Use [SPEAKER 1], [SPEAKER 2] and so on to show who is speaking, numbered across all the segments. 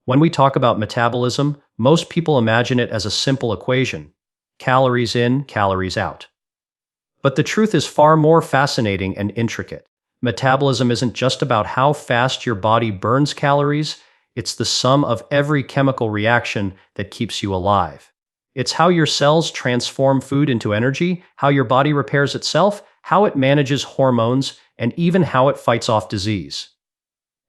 [SPEAKER 1] When we talk about metabolism, most people imagine it as a simple equation: calories in, calories out. But the truth is far more fascinating and intricate. Metabolism isn't just about how fast your body burns calories, it's the sum of every chemical reaction that keeps you alive. It's how your cells transform food into energy, how your body repairs itself, how it manages hormones, and even how it fights off disease.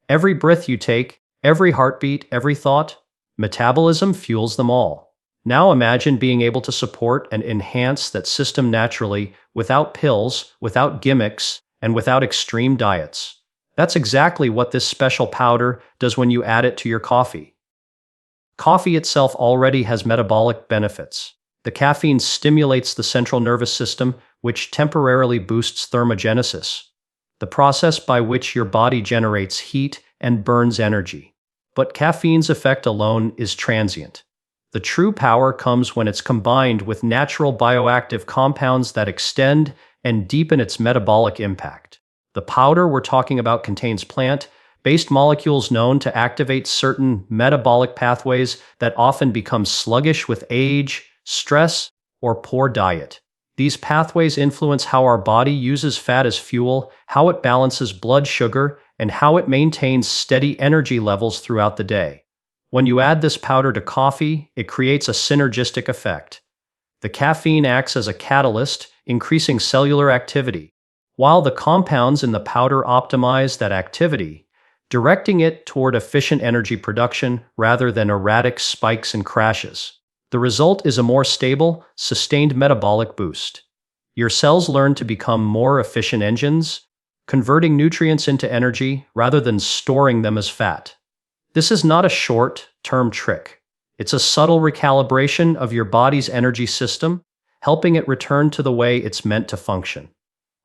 [SPEAKER 1] Every breath you take, every heartbeat, every thought, metabolism fuels them all. Now imagine being able to support and enhance that system naturally, without pills, without gimmicks, and without extreme diets. That's exactly what this special powder does when you add it to your coffee. Coffee itself already has metabolic benefits. The caffeine stimulates the central nervous system, which temporarily boosts thermogenesis, the process by which your body generates heat and burns energy. But caffeine's effect alone is transient. The true power comes when it's combined with natural bioactive compounds that extend and deepen its metabolic impact. The powder we're talking about contains plant-based molecules known to activate certain metabolic pathways that often become sluggish with age, stress, or poor diet. These pathways influence how our body uses fat as fuel, how it balances blood sugar, and how it maintains steady energy levels throughout the day. When you add this powder to coffee, it creates a synergistic effect. The caffeine acts as a catalyst, increasing cellular activity, while the compounds in the powder optimize that activity, directing it toward efficient energy production rather than erratic spikes and crashes. The result is a more stable, sustained metabolic boost. Your cells learn to become more efficient engines, converting nutrients into energy rather than storing them as fat. This is not a short-term trick. It's a subtle recalibration of your body's energy system, helping it return to the way it's meant to function.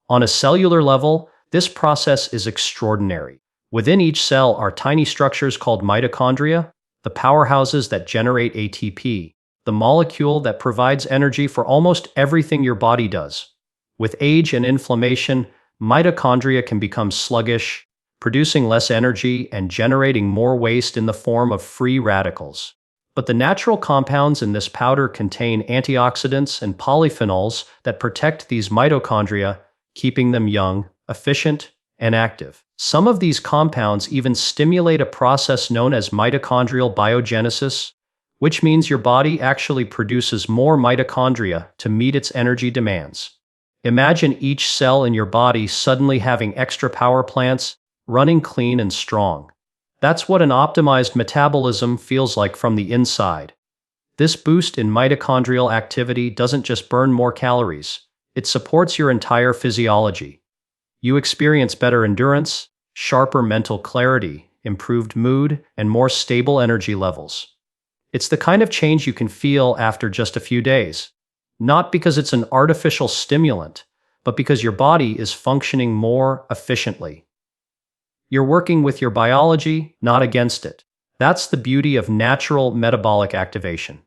[SPEAKER 1] On a cellular level, this process is extraordinary. Within each cell are tiny structures called mitochondria, the powerhouses that generate ATP, the molecule that provides energy for almost everything your body does. With age and inflammation, mitochondria can become sluggish, producing less energy and generating more waste in the form of free radicals. But the natural compounds in this powder contain antioxidants and polyphenols that protect these mitochondria, keeping them young, efficient, and active. Some of these compounds even stimulate a process known as mitochondrial biogenesis, which means your body actually produces more mitochondria to meet its energy demands. Imagine each cell in your body suddenly having extra power plants, running clean and strong. That's what an optimized metabolism feels like from the inside. This boost in mitochondrial activity doesn't just burn more calories, it supports your entire physiology. You experience better endurance, sharper mental clarity, improved mood, and more stable energy levels. It's the kind of change you can feel after just a few days, not because it's an artificial stimulant, but because your body is functioning more efficiently. You're working with your biology, not against it. That's the beauty of natural metabolic activation.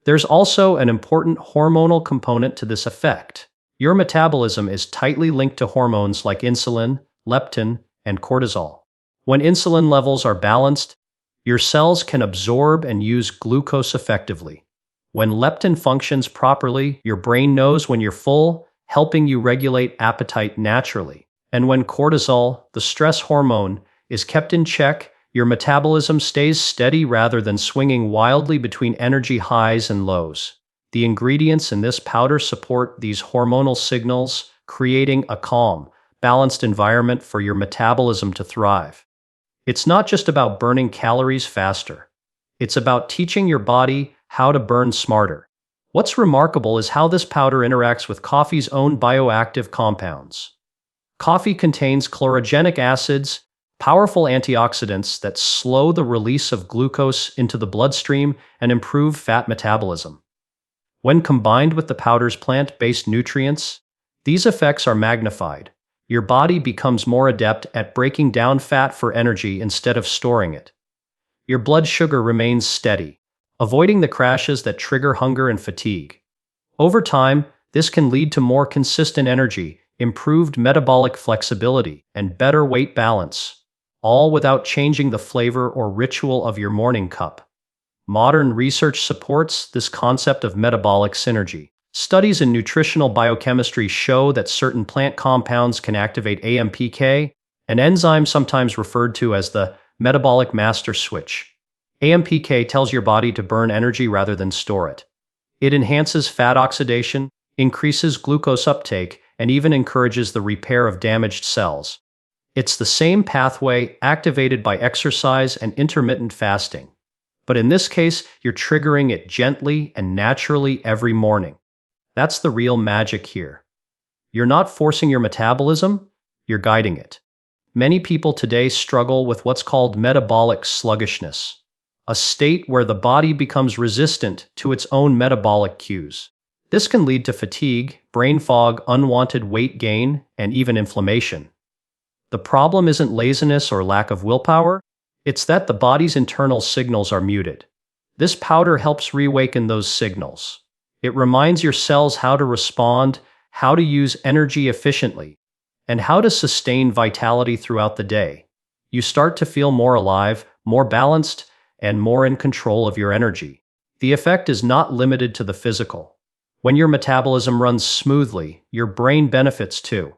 [SPEAKER 1] There's also an important hormonal component to this effect. Your metabolism is tightly linked to hormones like insulin, leptin, and cortisol. When insulin levels are balanced, your cells can absorb and use glucose effectively. When leptin functions properly, your brain knows when you're full, helping you regulate appetite naturally. And when cortisol, the stress hormone, is kept in check, your metabolism stays steady rather than swinging wildly between energy highs and lows. The ingredients in this powder support these hormonal signals, creating a calm, balanced environment for your metabolism to thrive. It's not just about burning calories faster. It's about teaching your body how to burn smarter. What's remarkable is how this powder interacts with coffee's own bioactive compounds. Coffee contains chlorogenic acids, powerful antioxidants that slow the release of glucose into the bloodstream and improve fat metabolism. When combined with the powder's plant-based nutrients, these effects are magnified. Your body becomes more adept at breaking down fat for energy instead of storing it. Your blood sugar remains steady, avoiding the crashes that trigger hunger and fatigue. Over time, this can lead to more consistent energy, improved metabolic flexibility, and better weight balance, all without changing the flavor or ritual of your morning cup. Modern research supports this concept of metabolic synergy. Studies in nutritional biochemistry show that certain plant compounds can activate AMPK, an enzyme sometimes referred to as the metabolic master switch. AMPK tells your body to burn energy rather than store it. It enhances fat oxidation, increases glucose uptake, and even encourages the repair of damaged cells. It's the same pathway activated by exercise and intermittent fasting. But in this case, you're triggering it gently and naturally every morning. That's the real magic here. You're not forcing your metabolism, you're guiding it. Many people today struggle with what's called metabolic sluggishness, a state where the body becomes resistant to its own metabolic cues. This can lead to fatigue, brain fog, unwanted weight gain, and even inflammation. The problem isn't laziness or lack of willpower, it's that the body's internal signals are muted. This powder helps reawaken those signals. It reminds your cells how to respond, how to use energy efficiently, and how to sustain vitality throughout the day. You start to feel more alive, more balanced, and more in control of your energy. The effect is not limited to the physical. When your metabolism runs smoothly, your brain benefits too.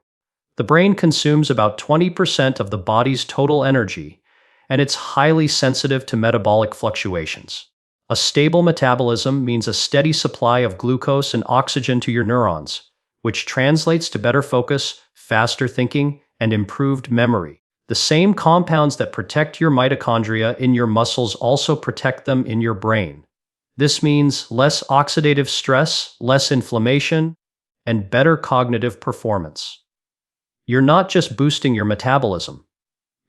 [SPEAKER 1] The brain consumes about 20% of the body's total energy, and it's highly sensitive to metabolic fluctuations. A stable metabolism means a steady supply of glucose and oxygen to your neurons, which translates to better focus, faster thinking, and improved memory. The same compounds that protect your mitochondria in your muscles also protect them in your brain. This means less oxidative stress, less inflammation, and better cognitive performance. You're not just boosting your metabolism,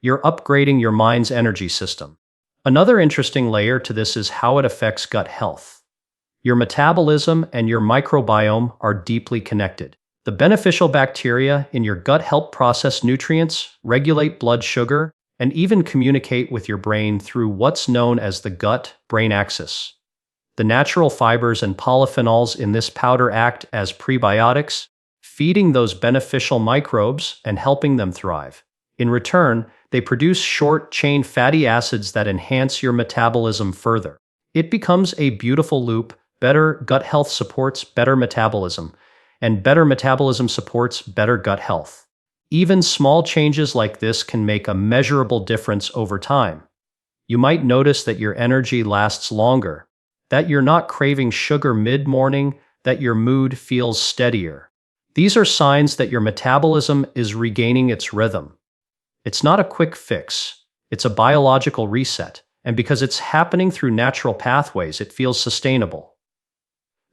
[SPEAKER 1] you're upgrading your mind's energy system. Another interesting layer to this is how it affects gut health. Your metabolism and your microbiome are deeply connected. The beneficial bacteria in your gut help process nutrients, regulate blood sugar, and even communicate with your brain through what's known as the gut-brain axis. The natural fibers and polyphenols in this powder act as prebiotics, feeding those beneficial microbes and helping them thrive. In return, they produce short-chain fatty acids that enhance your metabolism further. It becomes a beautiful loop. Better gut health supports better metabolism, and better metabolism supports better gut health. Even small changes like this can make a measurable difference over time. You might notice that your energy lasts longer, that you're not craving sugar mid-morning, that your mood feels steadier. These are signs that your metabolism is regaining its rhythm. It's not a quick fix, it's a biological reset, and because it's happening through natural pathways, it feels sustainable.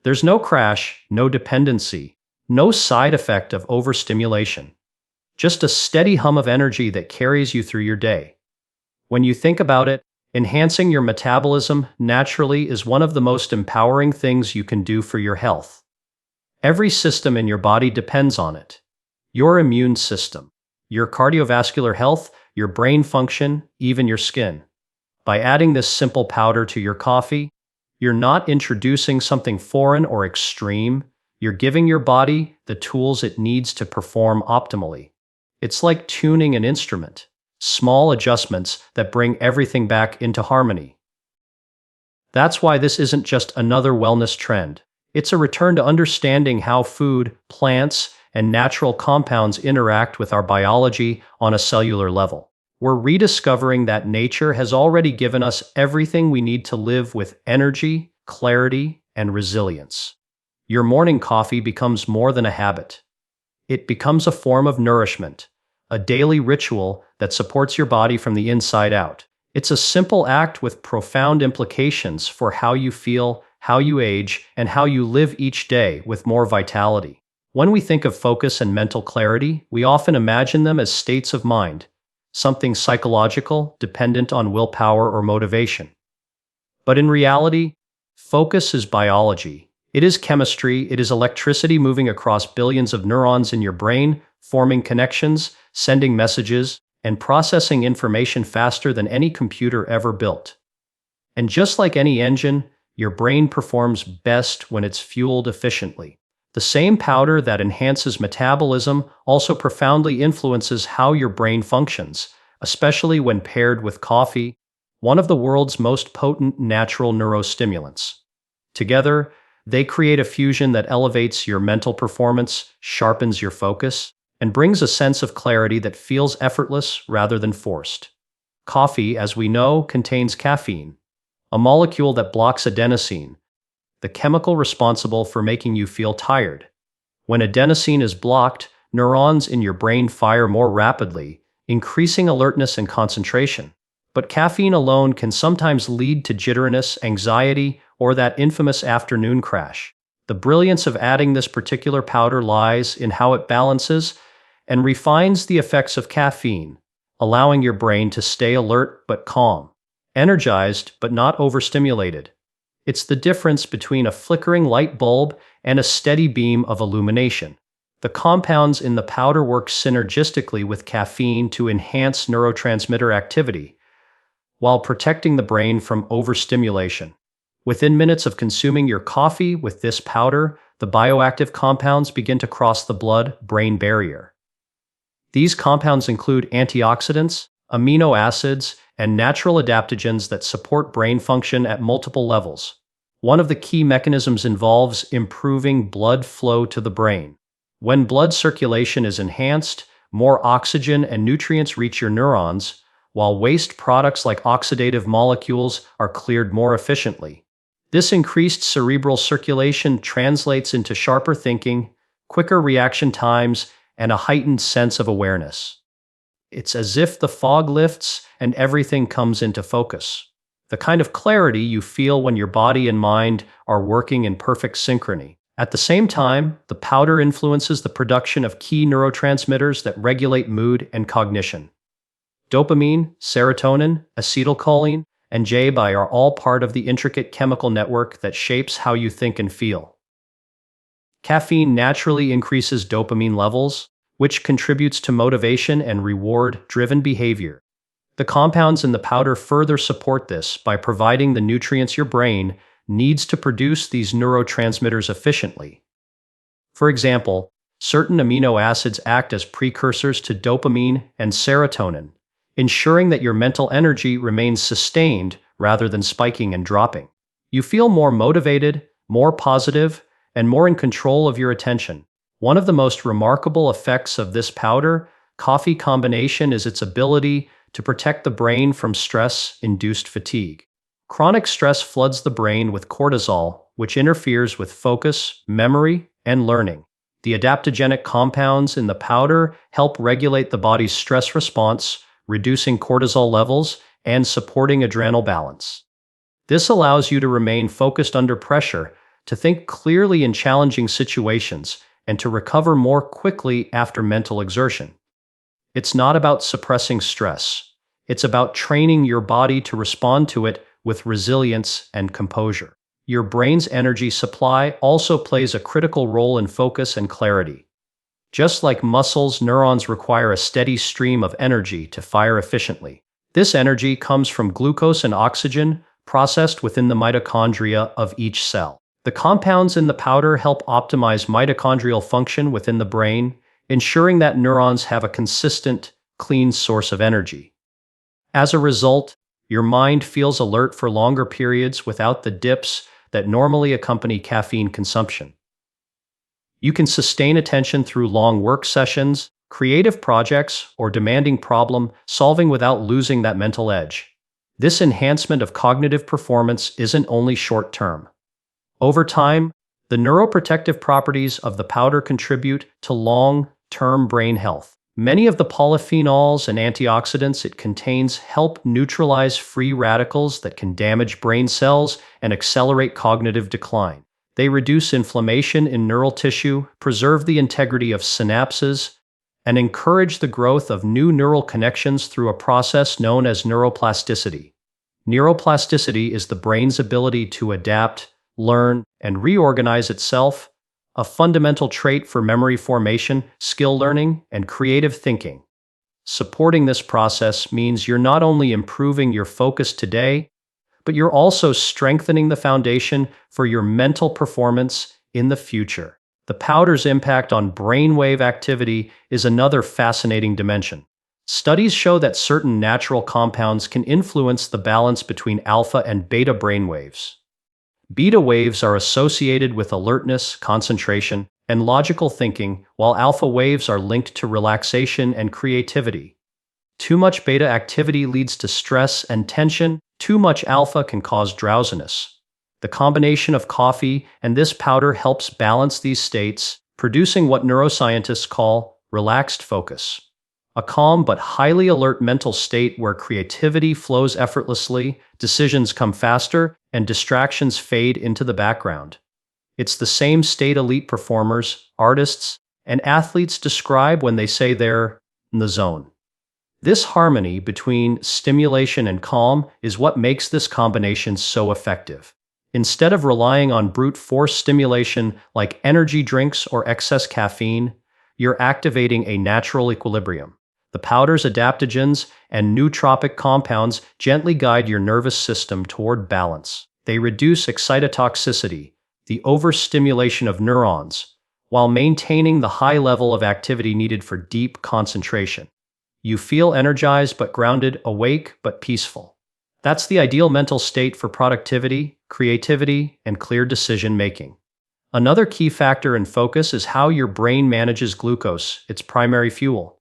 [SPEAKER 1] There's no crash, no dependency, no side effect of overstimulation. Just a steady hum of energy that carries you through your day. When you think about it, enhancing your metabolism naturally is one of the most empowering things you can do for your health. Every system in your body depends on it. Your immune system, your cardiovascular health, your brain function, even your skin. By adding this simple powder to your coffee, you're not introducing something foreign or extreme. You're giving your body the tools it needs to perform optimally. It's like tuning an instrument, small adjustments that bring everything back into harmony. That's why this isn't just another wellness trend. It's a return to understanding how food, plants, and natural compounds interact with our biology on a cellular level. We're rediscovering that nature has already given us everything we need to live with energy, clarity, and resilience. Your morning coffee becomes more than a habit. It becomes a form of nourishment, a daily ritual that supports your body from the inside out. It's a simple act with profound implications for how you feel, how you age, and how you live each day with more vitality. When we think of focus and mental clarity, we often imagine them as states of mind, something psychological, dependent on willpower or motivation. But in reality, focus is biology. It is chemistry, it is electricity moving across billions of neurons in your brain, forming connections, sending messages, and processing information faster than any computer ever built. And just like any engine, your brain performs best when it's fueled efficiently. The same powder that enhances metabolism also profoundly influences how your brain functions, especially when paired with coffee, one of the world's most potent natural neurostimulants. Together, they create a fusion that elevates your mental performance, sharpens your focus, and brings a sense of clarity that feels effortless rather than forced. Coffee, as we know, contains caffeine, a molecule that blocks adenosine, the chemical responsible for making you feel tired. When adenosine is blocked, neurons in your brain fire more rapidly, increasing alertness and concentration. But caffeine alone can sometimes lead to jitteriness, anxiety, or that infamous afternoon crash. The brilliance of adding this particular powder lies in how it balances and refines the effects of caffeine, allowing your brain to stay alert but calm, energized but not overstimulated. It's the difference between a flickering light bulb and a steady beam of illumination. The compounds in the powder work synergistically with caffeine to enhance neurotransmitter activity, while protecting the brain from overstimulation. Within minutes of consuming your coffee with this powder, the bioactive compounds begin to cross the blood-brain barrier. These compounds include antioxidants, amino acids, and natural adaptogens that support brain function at multiple levels. One of the key mechanisms involves improving blood flow to the brain. When blood circulation is enhanced, more oxygen and nutrients reach your neurons, while waste products like oxidative molecules are cleared more efficiently. This increased cerebral circulation translates into sharper thinking, quicker reaction times, and a heightened sense of awareness. It's as if the fog lifts and everything comes into focus. The kind of clarity you feel when your body and mind are working in perfect synchrony. At the same time, the powder influences the production of key neurotransmitters that regulate mood and cognition. Dopamine, serotonin, acetylcholine, and GABA are all part of the intricate chemical network that shapes how you think and feel. Caffeine naturally increases dopamine levels, which contributes to motivation and reward-driven behavior. The compounds in the powder further support this by providing the nutrients your brain needs to produce these neurotransmitters efficiently. For example, certain amino acids act as precursors to dopamine and serotonin, ensuring that your mental energy remains sustained rather than spiking and dropping. You feel more motivated, more positive, and more in control of your attention. One of the most remarkable effects of this powder-coffee combination is its ability to protect the brain from stress-induced fatigue. Chronic stress floods the brain with cortisol, which interferes with focus, memory, and learning. The adaptogenic compounds in the powder help regulate the body's stress response, reducing cortisol levels and supporting adrenal balance. This allows you to remain focused under pressure, to think clearly in challenging situations, and to recover more quickly after mental exertion. It's not about suppressing stress. It's about training your body to respond to it with resilience and composure. Your brain's energy supply also plays a critical role in focus and clarity. Just like muscles, neurons require a steady stream of energy to fire efficiently. This energy comes from glucose and oxygen processed within the mitochondria of each cell. The compounds in the powder help optimize mitochondrial function within the brain, ensuring that neurons have a consistent, clean source of energy. As a result, your mind feels alert for longer periods without the dips that normally accompany caffeine consumption. You can sustain attention through long work sessions, creative projects, or demanding problem solving without losing that mental edge. This enhancement of cognitive performance isn't only short-term. Over time, the neuroprotective properties of the powder contribute to long-term brain health. Many of the polyphenols and antioxidants it contains help neutralize free radicals that can damage brain cells and accelerate cognitive decline. They reduce inflammation in neural tissue, preserve the integrity of synapses, and encourage the growth of new neural connections through a process known as neuroplasticity. Neuroplasticity is the brain's ability to adapt, learn, and reorganize itself, a fundamental trait for memory formation, skill learning, and creative thinking. Supporting this process means you're not only improving your focus today, but you're also strengthening the foundation for your mental performance in the future. The powder's impact on brainwave activity is another fascinating dimension. Studies show that certain natural compounds can influence the balance between alpha and beta brainwaves. Beta waves are associated with alertness, concentration, and logical thinking, while alpha waves are linked to relaxation and creativity. Too much beta activity leads to stress and tension. Too much alpha can cause drowsiness. The combination of coffee and this powder helps balance these states, producing what neuroscientists call relaxed focus. A calm but highly alert mental state where creativity flows effortlessly, decisions come faster, and distractions fade into the background. It's the same state elite performers, artists, and athletes describe when they say they're in the zone. This harmony between stimulation and calm is what makes this combination so effective. Instead of relying on brute force stimulation like energy drinks or excess caffeine, you're activating a natural equilibrium. The powder's adaptogens and nootropic compounds gently guide your nervous system toward balance. They reduce excitotoxicity, the overstimulation of neurons, while maintaining the high level of activity needed for deep concentration. You feel energized but grounded, awake but peaceful. That's the ideal mental state for productivity, creativity, and clear decision making. Another key factor in focus is how your brain manages glucose, its primary fuel.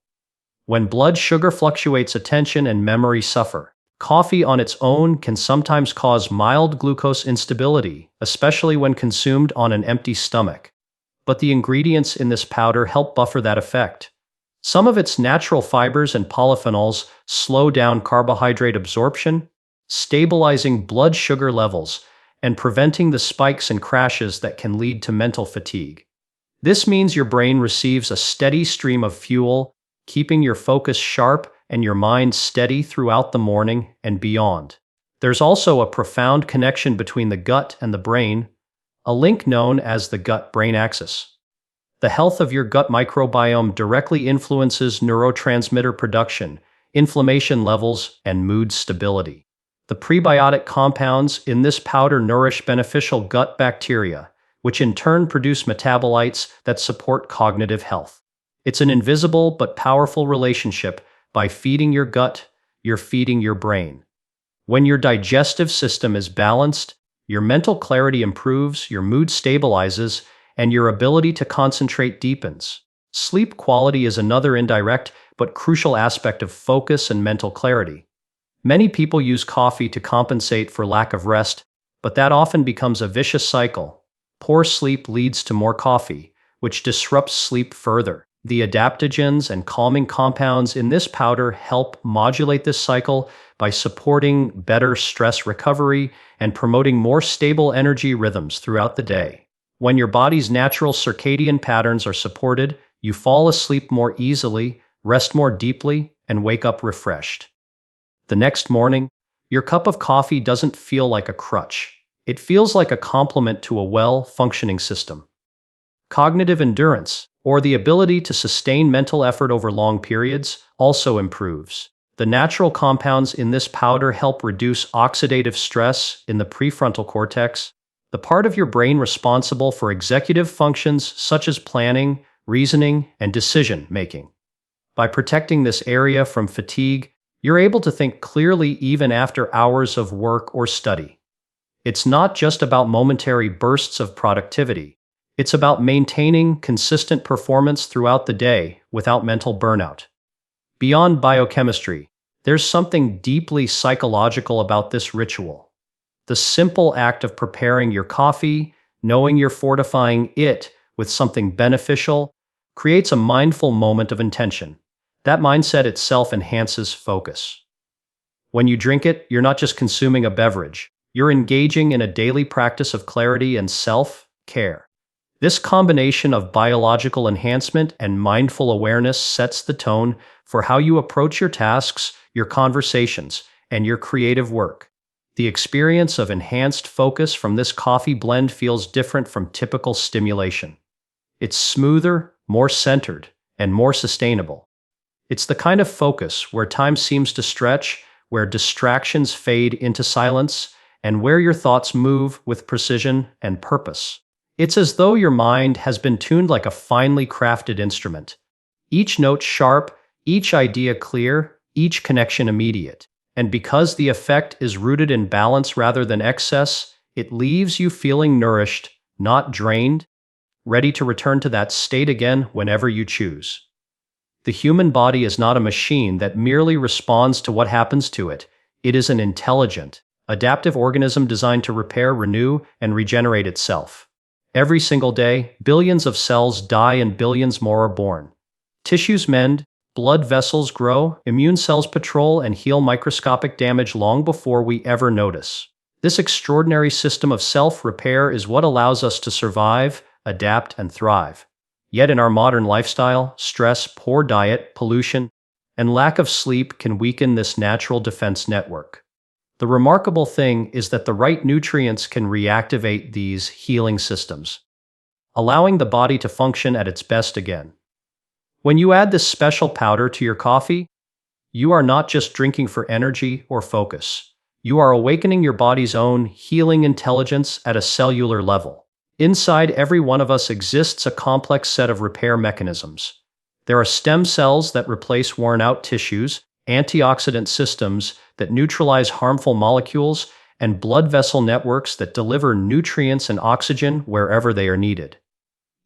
[SPEAKER 1] When blood sugar fluctuates, attention and memory suffer. Coffee on its own can sometimes cause mild glucose instability, especially when consumed on an empty stomach. But the ingredients in this powder help buffer that effect. Some of its natural fibers and polyphenols slow down carbohydrate absorption, stabilizing blood sugar levels and preventing the spikes and crashes that can lead to mental fatigue. This means your brain receives a steady stream of fuel, keeping your focus sharp and your mind steady throughout the morning and beyond. There's also a profound connection between the gut and the brain, a link known as the gut-brain axis. The health of your gut microbiome directly influences neurotransmitter production, inflammation levels, and mood stability. The prebiotic compounds in this powder nourish beneficial gut bacteria, which in turn produce metabolites that support cognitive health. It's an invisible but powerful relationship. By feeding your gut, you're feeding your brain. When your digestive system is balanced, your mental clarity improves, your mood stabilizes, and your ability to concentrate deepens. Sleep quality is another indirect but crucial aspect of focus and mental clarity. Many people use coffee to compensate for lack of rest, but that often becomes a vicious cycle. Poor sleep leads to more coffee, which disrupts sleep further. The adaptogens and calming compounds in this powder help modulate this cycle by supporting better stress recovery and promoting more stable energy rhythms throughout the day. When your body's natural circadian patterns are supported, you fall asleep more easily, rest more deeply, and wake up refreshed. The next morning, your cup of coffee doesn't feel like a crutch. It feels like a complement to a well-functioning system. Cognitive endurance, or the ability to sustain mental effort over long periods, also improves. The natural compounds in this powder help reduce oxidative stress in the prefrontal cortex, the part of your brain responsible for executive functions such as planning, reasoning, and decision-making. By protecting this area from fatigue, you're able to think clearly even after hours of work or study. It's not just about momentary bursts of productivity. It's about maintaining consistent performance throughout the day without mental burnout. Beyond biochemistry, there's something deeply psychological about this ritual. The simple act of preparing your coffee, knowing you're fortifying it with something beneficial, creates a mindful moment of intention. That mindset itself enhances focus. When you drink it, you're not just consuming a beverage. You're engaging in a daily practice of clarity and self-care. This combination of biological enhancement and mindful awareness sets the tone for how you approach your tasks, your conversations, and your creative work. The experience of enhanced focus from this coffee blend feels different from typical stimulation. It's smoother, more centered, and more sustainable. It's the kind of focus where time seems to stretch, where distractions fade into silence, and where your thoughts move with precision and purpose. It's as though your mind has been tuned like a finely crafted instrument. Each note sharp, Each idea clear, each connection immediate. And because the effect is rooted in balance rather than excess, it leaves you feeling nourished, not drained, ready to return to that state again whenever you choose. The human body is not a machine that merely responds to what happens to it. It is an intelligent, adaptive organism designed to repair, renew, and regenerate itself. Every single day, billions of cells die and billions more are born. Tissues mend, blood vessels grow, immune cells patrol and heal microscopic damage long before we ever notice. This extraordinary system of self-repair is what allows us to survive, adapt, and thrive. Yet in our modern lifestyle, stress, poor diet, pollution, and lack of sleep can weaken this natural defense network. The remarkable thing is that the right nutrients can reactivate these healing systems, allowing the body to function at its best again. When you add this special powder to your coffee, you are not just drinking for energy or focus. You are awakening your body's own healing intelligence at a cellular level. Inside every one of us exists a complex set of repair mechanisms. There are stem cells that replace worn-out tissues, antioxidant systems that neutralize harmful molecules, and blood vessel networks that deliver nutrients and oxygen wherever they are needed.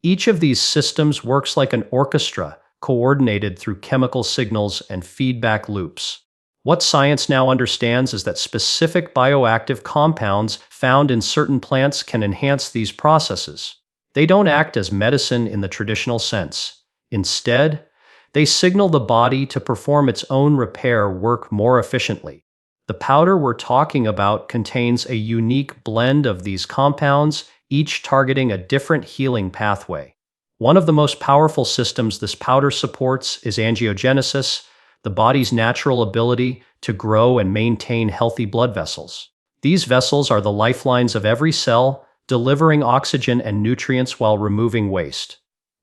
[SPEAKER 1] Each of these systems works like an orchestra, coordinated through chemical signals and feedback loops. What science now understands is that specific bioactive compounds found in certain plants can enhance these processes. They don't act as medicine in the traditional sense. Instead, they signal the body to perform its own repair work more efficiently. The powder we're talking about contains a unique blend of these compounds, each targeting a different healing pathway. One of the most powerful systems this powder supports is angiogenesis, the body's natural ability to grow and maintain healthy blood vessels. These vessels are the lifelines of every cell, delivering oxygen and nutrients while removing waste.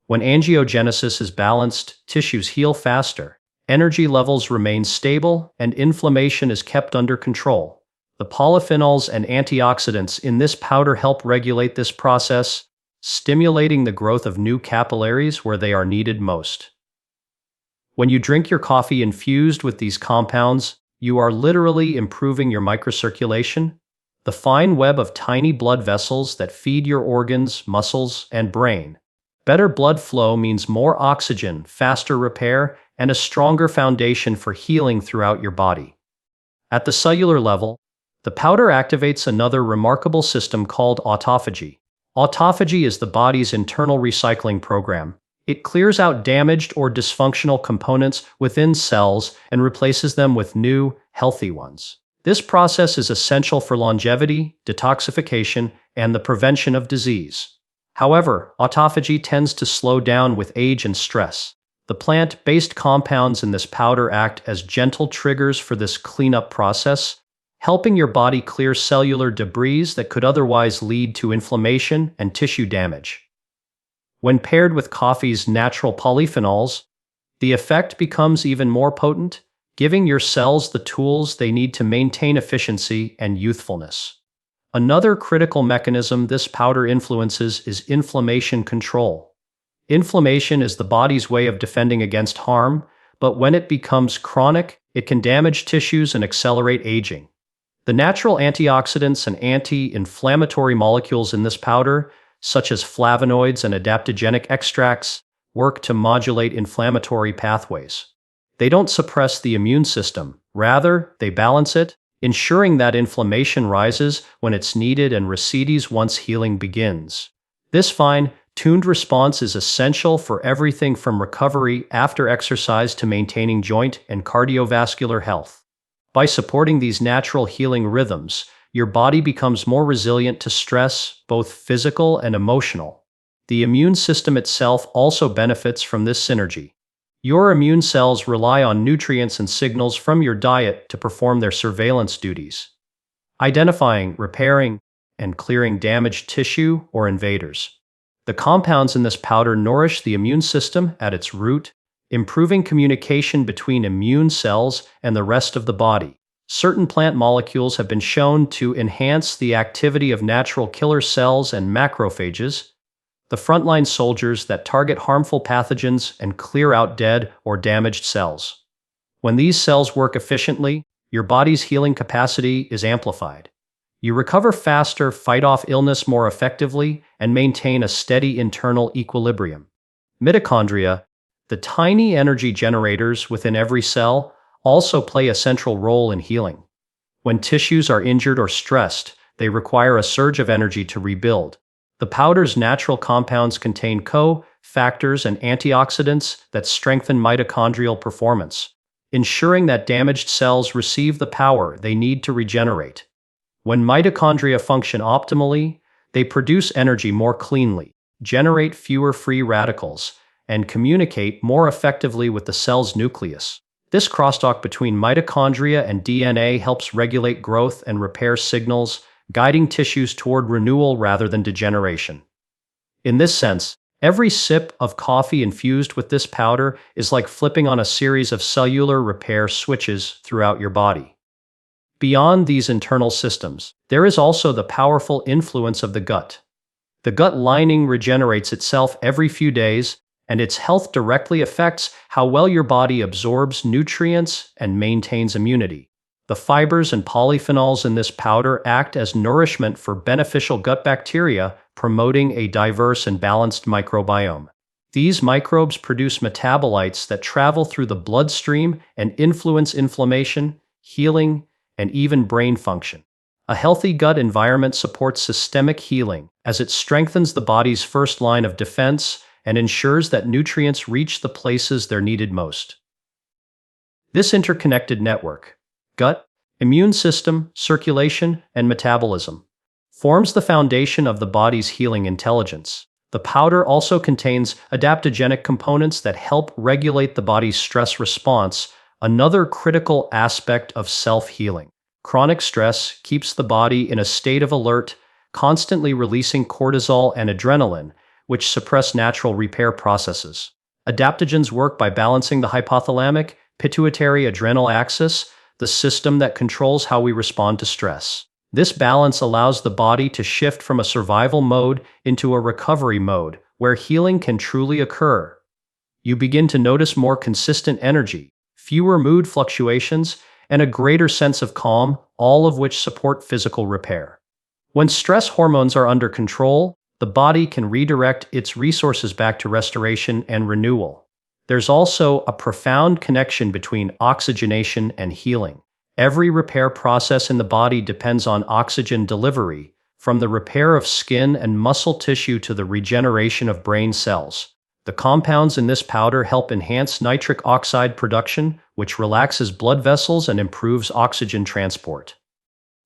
[SPEAKER 1] When angiogenesis is balanced, tissues heal faster, energy levels remain stable, and inflammation is kept under control. The polyphenols and antioxidants in this powder help regulate this process, stimulating the growth of new capillaries where they are needed most. When you drink your coffee infused with these compounds, you are literally improving your microcirculation, the fine web of tiny blood vessels that feed your organs, muscles, and brain. Better blood flow means more oxygen, faster repair, and a stronger foundation for healing throughout your body. At the cellular level, the powder activates another remarkable system called autophagy. Autophagy is the body's internal recycling program. It clears out damaged or dysfunctional components within cells and replaces them with new, healthy ones. This process is essential for longevity, detoxification, and the prevention of disease. However, autophagy tends to slow down with age and stress. The plant-based compounds in this powder act as gentle triggers for this cleanup process, helping your body clear cellular debris that could otherwise lead to inflammation and tissue damage. When paired with coffee's natural polyphenols, the effect becomes even more potent, giving your cells the tools they need to maintain efficiency and youthfulness. Another critical mechanism this powder influences is inflammation control. Inflammation is the body's way of defending against harm, but when it becomes chronic, it can damage tissues and accelerate aging. The natural antioxidants and anti-inflammatory molecules in this powder, such as flavonoids and adaptogenic extracts, work to modulate inflammatory pathways. They don't suppress the immune system, rather, they balance it, ensuring that inflammation rises when it's needed and recedes once healing begins. This fine-tuned response is essential for everything from recovery after exercise to maintaining joint and cardiovascular health. By supporting these natural healing rhythms, your body becomes more resilient to stress, both physical and emotional. The immune system itself also benefits from this synergy. Your immune cells rely on nutrients and signals from your diet to perform their surveillance duties, identifying, repairing, and clearing damaged tissue or invaders. The compounds in this powder nourish the immune system at its root, improving communication between immune cells and the rest of the body. Certain plant molecules have been shown to enhance the activity of natural killer cells and macrophages, the frontline soldiers that target harmful pathogens and clear out dead or damaged cells. When these cells work efficiently, your body's healing capacity is amplified. You recover faster, fight off illness more effectively, and maintain a steady internal equilibrium. Mitochondria, the tiny energy generators within every cell, also play a central role in healing. When tissues are injured or stressed, they require a surge of energy to rebuild. The powder's natural compounds contain co-factors and antioxidants that strengthen mitochondrial performance, ensuring that damaged cells receive the power they need to regenerate. When mitochondria function optimally, they produce energy more cleanly, generate fewer free radicals, and communicate more effectively with the cell's nucleus. This crosstalk between mitochondria and DNA helps regulate growth and repair signals, guiding tissues toward renewal rather than degeneration. In this sense, every sip of coffee infused with this powder is like flipping on a series of cellular repair switches throughout your body. Beyond these internal systems, there is also the powerful influence of the gut. The gut lining regenerates itself every few days, and its health directly affects how well your body absorbs nutrients and maintains immunity. The fibers and polyphenols in this powder act as nourishment for beneficial gut bacteria, promoting a diverse and balanced microbiome. These microbes produce metabolites that travel through the bloodstream and influence inflammation, healing, and even brain function. A healthy gut environment supports systemic healing as it strengthens the body's first line of defense and ensures that nutrients reach the places they're needed most. This interconnected network, gut, immune system, circulation, and metabolism, forms the foundation of the body's healing intelligence. The powder also contains adaptogenic components that help regulate the body's stress response, another critical aspect of self-healing. Chronic stress keeps the body in a state of alert, constantly releasing cortisol and adrenaline, which suppress natural repair processes. Adaptogens work by balancing the hypothalamic, pituitary adrenal axis, the system that controls how we respond to stress. This balance allows the body to shift from a survival mode into a recovery mode, where healing can truly occur. You begin to notice more consistent energy, fewer mood fluctuations, and a greater sense of calm, all of which support physical repair. When stress hormones are under control, the body can redirect its resources back to restoration and renewal. There's also a profound connection between oxygenation and healing. Every repair process in the body depends on oxygen delivery, from the repair of skin and muscle tissue to the regeneration of brain cells. The compounds in this powder help enhance nitric oxide production, which relaxes blood vessels and improves oxygen transport.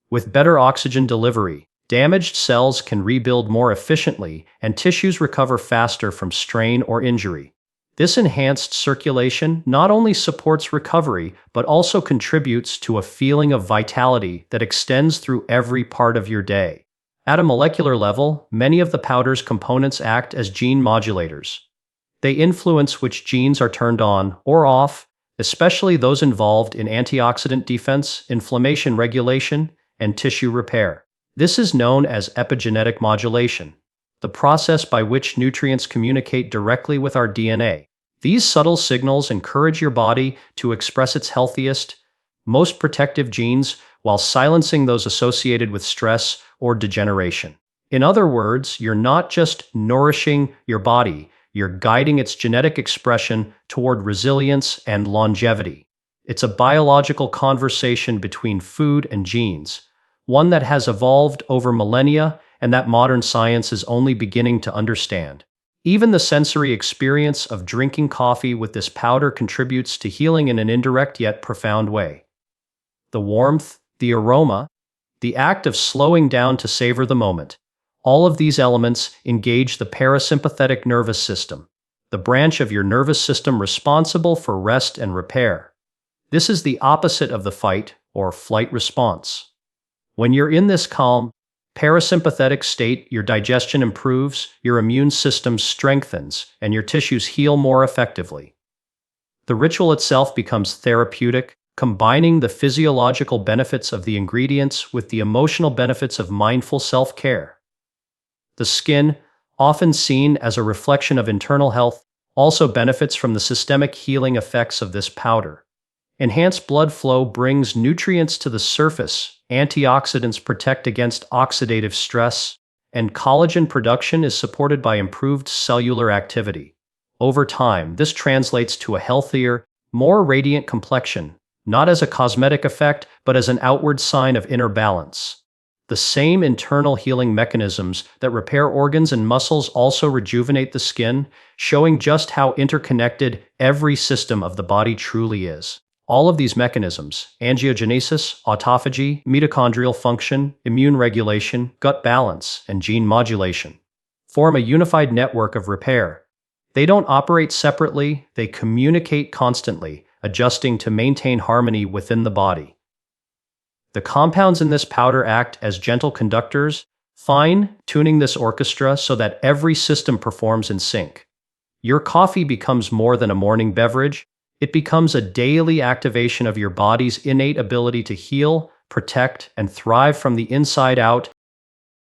[SPEAKER 1] With better oxygen delivery, damaged cells can rebuild more efficiently and tissues recover faster from strain or injury. This enhanced circulation not only supports recovery, but also contributes to a feeling of vitality that extends through every part of your day. At a molecular level, many of the powder's components act as gene modulators. They influence which genes are turned on or off, especially those involved in antioxidant defense, inflammation regulation, and tissue repair. This is known as epigenetic modulation, the process by which nutrients communicate directly with our DNA. These subtle signals encourage your body to express its healthiest, most protective genes while silencing those associated with stress or degeneration. In other words, you're not just nourishing your body, you're guiding its genetic expression toward resilience and longevity. It's a biological conversation between food and genes, one that has evolved over millennia and that modern science is only beginning to understand. Even the sensory experience of drinking coffee with this powder contributes to healing in an indirect yet profound way. The warmth, the aroma, the act of slowing down to savor the moment. All of these elements engage the parasympathetic nervous system, the branch of your nervous system responsible for rest and repair. This is the opposite of the fight or flight response. When you're in this calm, parasympathetic state, your digestion improves, your immune system strengthens, and your tissues heal more effectively. The ritual itself becomes therapeutic, combining the physiological benefits of the ingredients with the emotional benefits of mindful self-care. The skin, often seen as a reflection of internal health, also benefits from the systemic healing effects of this powder. Enhanced blood flow brings nutrients to the surface, antioxidants protect against oxidative stress, and collagen production is supported by improved cellular activity. Over time, this translates to a healthier, more radiant complexion, not as a cosmetic effect, but as an outward sign of inner balance. The same internal healing mechanisms that repair organs and muscles also rejuvenate the skin, showing just how interconnected every system of the body truly is. All of these mechanisms, angiogenesis, autophagy, mitochondrial function, immune regulation, gut balance, and gene modulation, form a unified network of repair. They don't operate separately, they communicate constantly, adjusting to maintain harmony within the body. The compounds in this powder act as gentle conductors, fine-tuning this orchestra so that every system performs in sync. Your coffee becomes more than a morning beverage. It becomes a daily activation of your body's innate ability to heal, protect, and thrive from the inside out,